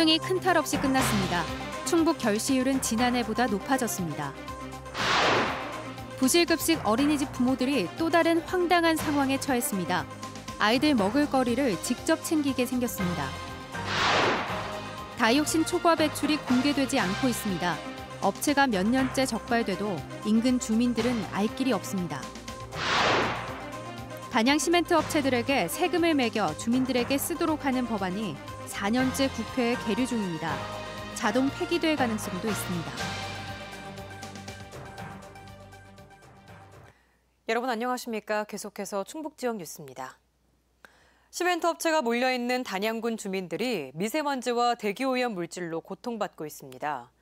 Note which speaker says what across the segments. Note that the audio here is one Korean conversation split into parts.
Speaker 1: 수능이 큰 탈 없이 끝났습니다. 충북 결시율은 지난해보다 높아졌습니다. 부실급식 어린이집 부모들이 또 다른 황당한 상황에 처했습니다. 아이들 먹을 거리를 직접 챙기게 생겼습니다. 다이옥신 초과 배출이 공개되지 않고 있습니다. 업체가 몇 년째 적발돼도 인근 주민들은 알 길이 없습니다. 단양 시멘트 업체들에게 세금을 매겨 주민들에게 쓰도록 하는 법안이 4년째 국회에 계류 중입니다. 자동 폐기될 가능성도 있습니다.
Speaker 2: 여러분 안녕하십니까? 계속해서 충북 지역 뉴스입니다. 시멘트 업체가 몰려있는 단양군 주민들이 미세먼지와 대기오염 물질로 고통받고 있습니다.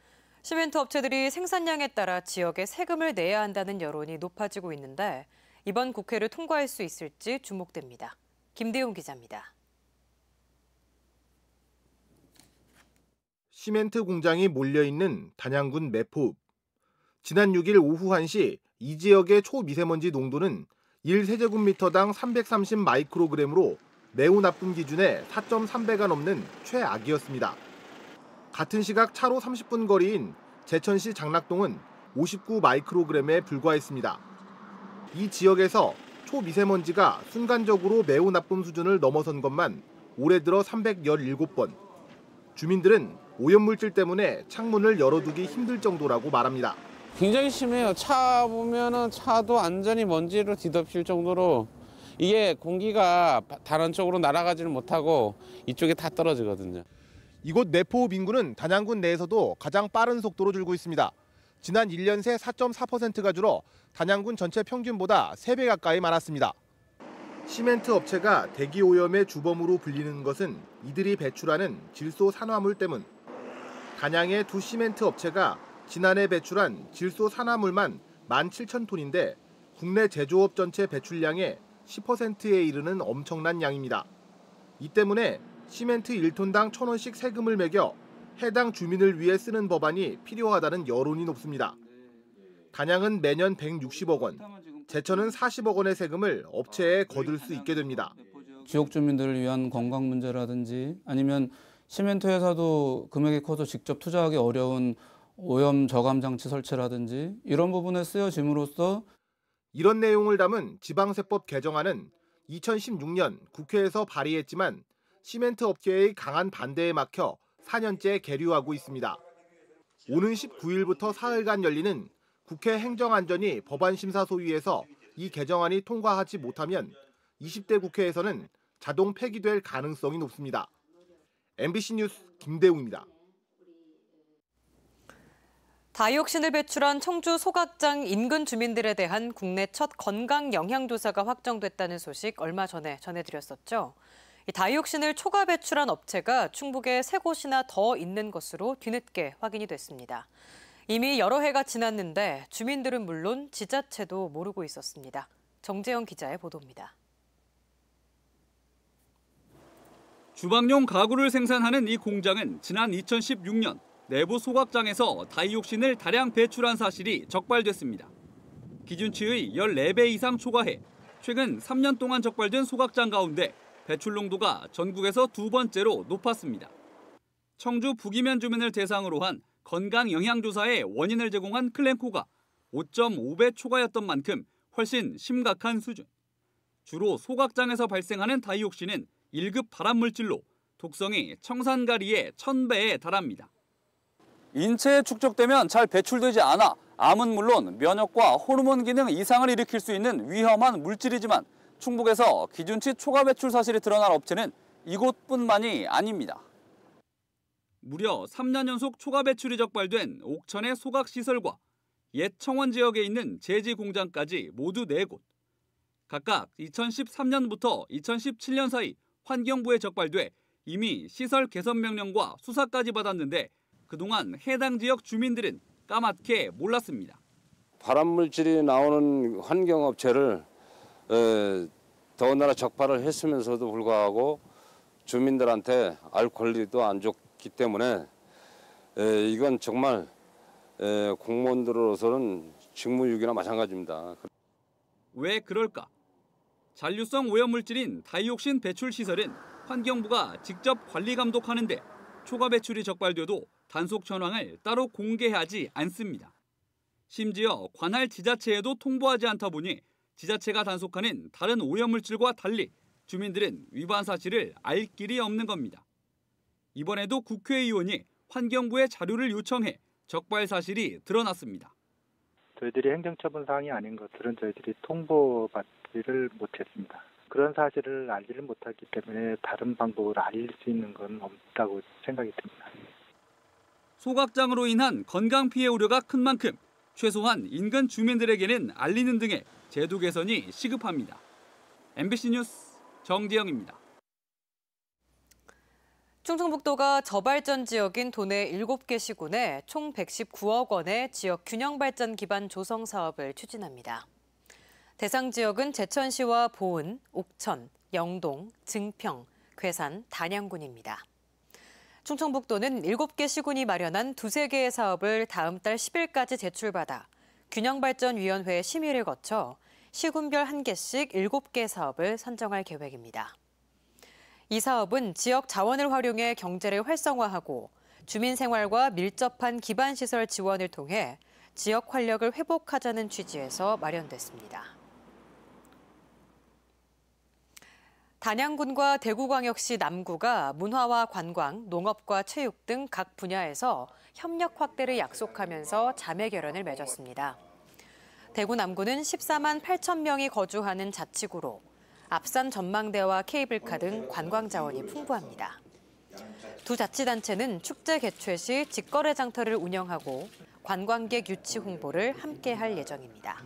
Speaker 2: 시멘트 업체들이 생산량에 따라 지역에 세금을 내야 한다는 여론이 높아지고 있는데 이번 국회를 통과할 수 있을지 주목됩니다. 김대용 기자입니다.
Speaker 3: 시멘트 공장이 몰려있는 단양군 매포읍. 지난 6일 오후 1시 이 지역의 초미세먼지 농도는 1세제곱미터당 330 마이크로그램으로 매우 나쁨 기준의 4.3배가 넘는 최악이었습니다. 같은 시각 차로 30분 거리인 제천시 장락동은 59 마이크로그램에 불과했습니다. 이 지역에서 초미세먼지가 순간적으로 매우 나쁨 수준을 넘어선 것만 올해 들어 317번. 주민들은 오염물질 때문에 창문을 열어두기 힘들 정도라고 말합니다.
Speaker 4: 굉장히 심해요. 차 보면은 차도 완전히 먼지로 뒤덮일 정도로 이게 공기가 다른 쪽으로 날아가지는 못하고 이쪽에 다 떨어지거든요.
Speaker 3: 이곳 매포읍 인구는 단양군 내에서도 가장 빠른 속도로 줄고 있습니다. 지난 1년 새 4.4%가 줄어 단양군 전체 평균보다 3배 가까이 많았습니다. 시멘트 업체가 대기오염의 주범으로 불리는 것은 이들이 배출하는 질소 산화물 때문. 단양의 두 시멘트 업체가 지난해 배출한 질소 산화물만 17,000톤인데 국내 제조업 전체 배출량의 10%에 이르는 엄청난 양입니다. 이 때문에 시멘트 1톤당 1,000원씩 세금을 매겨 해당 주민을 위해 쓰는 법안이 필요하다는 여론이 높습니다. 단양은 매년 160억 원, 제천은 40억 원의 세금을 업체에 거둘 수 있게 됩니다.
Speaker 5: 지역 주민들을 위한 관광 문제라든지 아니면 시멘트 회사도 금액이 커서 직접 투자하기 어려운 오염 저감 장치 설치라든지 이런 부분에 쓰여짐으로써
Speaker 3: 이런 내용을 담은 지방세법 개정안은 2016년 국회에서 발의했지만 시멘트 업계의 강한 반대에 막혀 4년째 계류하고 있습니다. 오는 19일부터 사흘간 열리는 국회 행정안전위 법안심사소위에서 이 개정안이 통과하지 못하면 20대 국회에서는 자동 폐기될 가능성이 높습니다. MBC 뉴스 김대웅입니다.
Speaker 2: 다이옥신을 배출한 청주 소각장 인근 주민들에 대한 국내 첫 건강 영향조사가 확정됐다는 소식 얼마 전에 전해드렸었죠. 이 다이옥신을 초과 배출한 업체가 충북에 3곳이나 더 있는 것으로 뒤늦게 확인이 됐습니다. 이미 여러 해가 지났는데 주민들은 물론 지자체도 모르고 있었습니다. 정재영 기자의 보도입니다.
Speaker 6: 주방용 가구를 생산하는 이 공장은 지난 2016년 내부 소각장에서 다이옥신을 다량 배출한 사실이 적발됐습니다. 기준치의 14배 이상 초과해 최근 3년 동안 적발된 소각장 가운데 배출 농도가 전국에서 두 번째로 높았습니다. 청주 북이면 주민을 대상으로 한 건강 영향조사의 원인을 제공한 클렌코가 5.5배 초과였던 만큼 훨씬 심각한 수준. 주로 소각장에서 발생하는 다이옥신은 1급 발암물질로 독성이 청산가리의 1000배에 달합니다.
Speaker 7: 인체에 축적되면 잘 배출되지 않아 암은 물론 면역과 호르몬 기능 이상을 일으킬 수 있는 위험한 물질이지만 충북에서 기준치 초과 배출 사실이 드러난 업체는 이곳뿐만이 아닙니다.
Speaker 6: 무려 3년 연속 초과 배출이 적발된 옥천의 소각시설과 옛 청원 지역에 있는 제지 공장까지 모두 4곳. 각각 2013년부터 2017년 사이 환경부에 적발돼 이미 시설 개선 명령과 수사까지 받았는데 그동안 해당 지역 주민들은 까맣게 몰랐습니다.
Speaker 8: 발암물질이 나오는 환경업체를 더군다나 적발을 했으면서도 불구하고 주민들한테 알 권리도 안 줬기 때문에 이건 정말 공무원들로서는 직무유기나 마찬가지입니다.
Speaker 6: 왜 그럴까? 잔류성 오염물질인 다이옥신 배출 시설은 환경부가 직접 관리 감독하는데 초과 배출이 적발돼도 단속 현황을 따로 공개하지 않습니다. 심지어 관할 지자체에도 통보하지 않다 보니 지자체가 단속하는 다른 오염물질과 달리 주민들은 위반 사실을 알 길이 없는 겁니다. 이번에도 국회의원이 환경부에 자료를 요청해 적발 사실이 드러났습니다.
Speaker 9: 저희들이 행정처분 사항이 아닌 것들은 저희들이 통보받지를 못했습니다. 그런 사실을 알지를 못하기 때문에 다른 방법으로 알릴 수 있는 건 없다고 생각이 듭니다.
Speaker 6: 소각장으로 인한 건강 피해 우려가 큰 만큼 최소한 인근 주민들에게는 알리는 등의 제도 개선이 시급합니다. MBC 뉴스 정지영입니다.
Speaker 2: 충청북도가 저발전 지역인 도내 7개 시군에 총 119억 원의 지역 균형 발전 기반 조성 사업을 추진합니다. 대상 지역은 제천시와 보은, 옥천, 영동, 증평, 괴산, 단양군입니다. 충청북도는 7개 시군이 마련한 2-3개의 사업을 다음 달 10일까지 제출받아 균형발전위원회 심의를 거쳐 시군별 1개씩 7개 사업을 선정할 계획입니다. 이 사업은 지역 자원을 활용해 경제를 활성화하고 주민 생활과 밀접한 기반시설 지원을 통해 지역 활력을 회복하자는 취지에서 마련됐습니다. 단양군과 대구광역시 남구가 문화와 관광, 농업과 체육 등 각 분야에서 협력 확대를 약속하면서 자매 결연을 맺었습니다. 대구 남구는 14만 8천 명이 거주하는 자치구로 앞산 전망대와 케이블카 등 관광 자원이 풍부합니다. 두 자치단체는 축제 개최 시 직거래 장터를 운영하고 관광객 유치 홍보를 함께 할 예정입니다.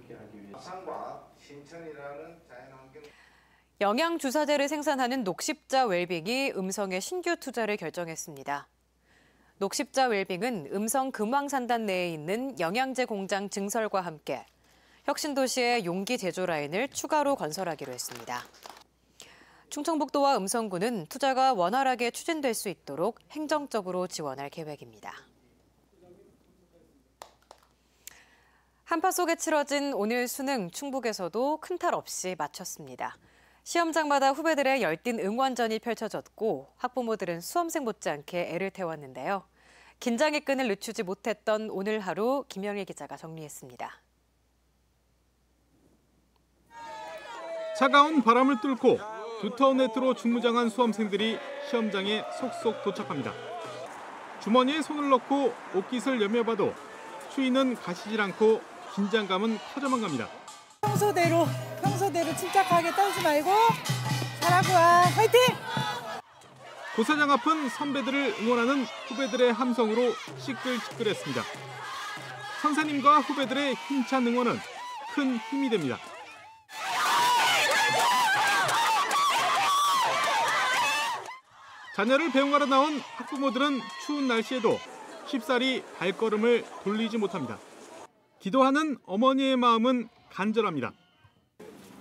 Speaker 2: 영양주사제를 생산하는 녹십자 웰빙이 음성의 신규 투자를 결정했습니다. 녹십자 웰빙은 음성 금왕산단 내에 있는 영양제 공장 증설과 함께 혁신도시의 용기 제조 라인을 추가로 건설하기로 했습니다. 충청북도와 음성군은 투자가 원활하게 추진될 수 있도록 행정적으로 지원할 계획입니다. 한파 속에 치러진 오늘 수능 충북에서도 큰 탈 없이 마쳤습니다. 시험장마다 후배들의 열띤 응원전이 펼쳐졌고 학부모들은 수험생 못지않게 애를 태웠는데요. 긴장의 끈을 늦추지 못했던 오늘 하루 김영일 기자가 정리했습니다.
Speaker 10: 차가운 바람을 뚫고 두터운 네트로 중무장한 수험생들이 시험장에 속속 도착합니다. 주머니에 손을 넣고 옷깃을 여며봐도 추위는 가시질 않고 긴장감은 커져만 갑니다.
Speaker 11: 평소대로 침착하게 떨지 말고 잘하고 와. 화이팅!
Speaker 10: 고사장 앞은 선배들을 응원하는 후배들의 함성으로 시끌시끌했습니다. 선생님과 후배들의 힘찬 응원은 큰 힘이 됩니다. 자녀를 배웅하러 나온 학부모들은 추운 날씨에도 쉽사리 발걸음을 돌리지 못합니다. 기도하는 어머니의 마음은 간절합니다.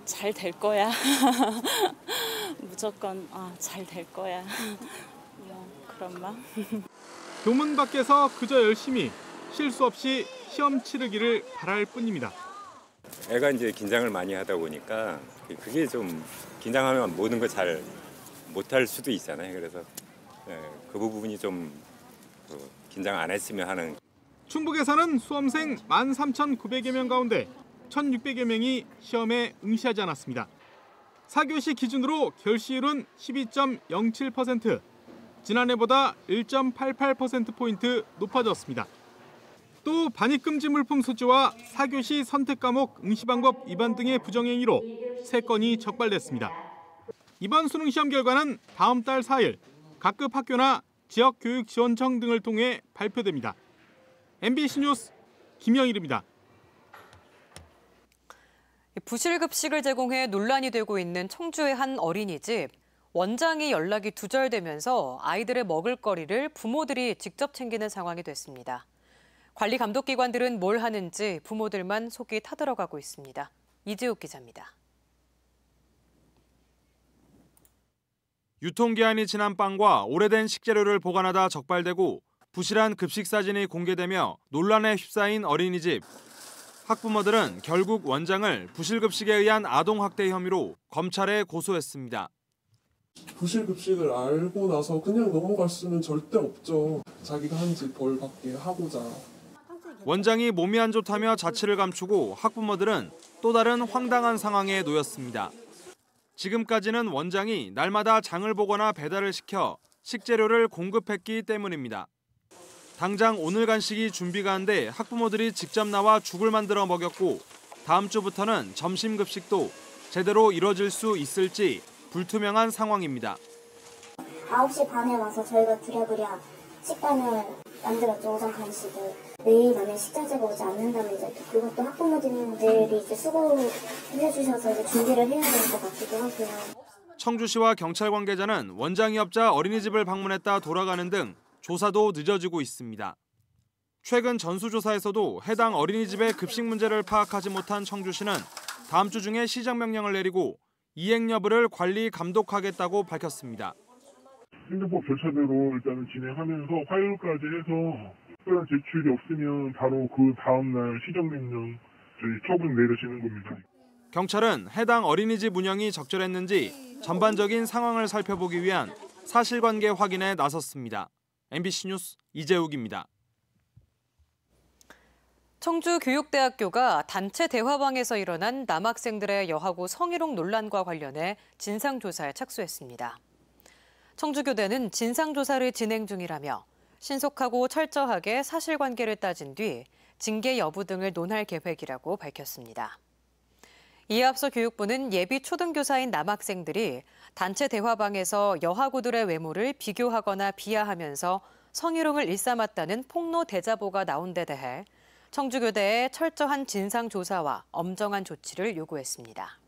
Speaker 12: 잘 될 거야. 무조건 잘 될 거야. 그런 마음.
Speaker 10: 교문 밖에서 그저 열심히 실수 없이 시험 치르기를 바랄 뿐입니다.
Speaker 13: 애가 이제 긴장을 많이 하다 보니까 그게 좀 긴장하면 모든 거 잘 못할 수도 있잖아요. 그래서 그 부분이 좀 긴장 안 했으면 하는.
Speaker 10: 충북에서는 수험생 13,900여 명 가운데 1,600여 명이 시험에 응시하지 않았습니다. 4교시 기준으로 결시율은 12.07%, 지난해보다 1.88%포인트 높아졌습니다. 또 반입금지 물품 소지와 4교시 선택 과목 응시 방법 위반 등의 부정행위로 3건이 적발됐습니다. 이번 수능 시험 결과는 다음 달 4일 각급 학교나 지역교육지원청 등을 통해 발표됩니다. MBC 뉴스 김영일입니다.
Speaker 2: 부실급식을 제공해 논란이 되고 있는 청주의 한 어린이집. 원장이 연락이 두절되면서 아이들의 먹을거리를 부모들이 직접 챙기는 상황이 됐습니다. 관리 감독기관들은 뭘 하는지 부모들만 속이 타들어가고 있습니다. 이지욱 기자입니다.
Speaker 14: 유통기한이 지난 빵과 오래된 식재료를 보관하다 적발되고 부실한 급식 사진이 공개되며 논란에 휩싸인 어린이집. 학부모들은 결국 원장을 부실급식에 의한 아동학대 혐의로 검찰에 고소했습니다.
Speaker 15: 부실급식을 알고 나서 그냥 넘어갈 수는 절대 없죠. 자기가 한 짓 벌 받게 하고자.
Speaker 14: 원장이 몸이 안 좋다며 자취를 감추고 학부모들은 또 다른 황당한 상황에 놓였습니다. 지금까지는 원장이 날마다 장을 보거나 배달을 시켜 식재료를 공급했기 때문입니다. 당장 오늘 간식이 준비가 안 돼 학부모들이 직접 나와 죽을 만들어 먹였고 다음 주부터는 점심 급식도 제대로 이뤄질 수 있을지 불투명한 상황입니다.
Speaker 16: 9시 반에 와서 저희가 부랴부랴 식단을 만들었죠. 오전 간식을. 내일 만약 식자재가 오지 않는다면 이제 그것도 학부모님들이 이제 수고해 주셔서 이제 준비를 해야 될 것 같기도 하고요.
Speaker 14: 청주시와 경찰 관계자는 원장이 없자 어린이집을 방문했다 돌아가는 등 조사도 늦어지고 있습니다. 최근 전수조사에서도 해당 어린이집의 급식 문제를 파악하지 못한 청주시는 다음 주 중에 시정명령을 내리고 이행 여부를 관리 감독하겠다고 밝혔습니다.
Speaker 17: 행정법 절차대로 일단은 진행하면서 화요일까지 해서 특별한 제출이 없으면 바로 그 다음날 시정명령 처분 내려지는 겁니다.
Speaker 14: 경찰은 해당 어린이집 운영이 적절했는지 전반적인 상황을 살펴보기 위한 사실관계 확인에 나섰습니다. MBC 뉴스 이재욱입니다.
Speaker 2: 청주교육대학교가 단체 대화방에서 일어난 남학생들의 여하고 성희롱 논란과 관련해 진상조사에 착수했습니다. 청주교대는 진상조사를 진행 중이라며 신속하고 철저하게 사실관계를 따진 뒤 징계 여부 등을 논할 계획이라고 밝혔습니다. 이에 앞서 교육부는 예비 초등교사인 남학생들이 단체 대화방에서 여하구들의 외모를 비교하거나 비하하면서 성희롱을 일삼았다는 폭로 대자보가 나온 데 대해 청주교대에 철저한 진상조사와 엄정한 조치를 요구했습니다.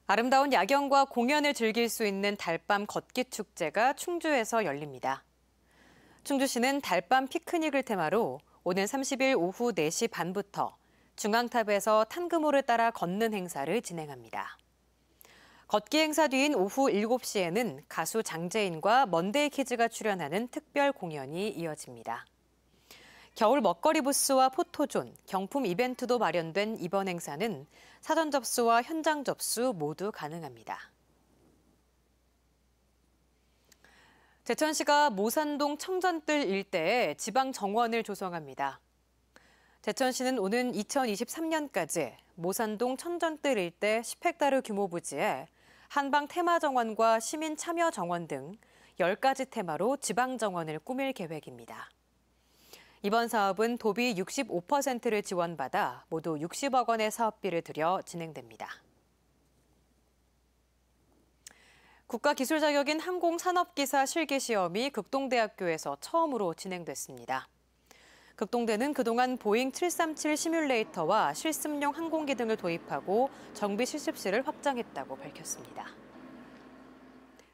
Speaker 2: 아름다운 야경과 공연을 즐길 수 있는 달밤 걷기 축제가 충주에서 열립니다. 충주시는 달밤 피크닉을 테마로 오는 30일 오후 4시 반부터 중앙탑에서 탄금호를 따라 걷는 행사를 진행합니다. 걷기 행사 뒤인 오후 7시에는 가수 장재인과 먼데이 키즈가 출연하는 특별 공연이 이어집니다. 겨울 먹거리 부스와 포토존, 경품 이벤트도 마련된 이번 행사는 사전 접수와 현장 접수 모두 가능합니다. 제천시가 모산동 청전뜰 일대에 지방 정원을 조성합니다. 제천시는 오는 2023년까지 모산동 청전뜰 일대 10헥타르 규모 부지에 한방 테마 정원과 시민 참여 정원 등 10가지 테마로 지방 정원을 꾸밀 계획입니다. 이번 사업은 도비 65%를 지원받아 모두 60억 원의 사업비를 들여 진행됩니다. 국가기술 자격인 항공산업기사 실기시험이 극동대학교에서 처음으로 진행됐습니다. 극동대는 그동안 보잉 737 시뮬레이터와 실습용 항공기 등을 도입하고 정비 실습실을 확장했다고 밝혔습니다.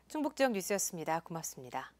Speaker 2: 충북지역 뉴스였습니다. 고맙습니다.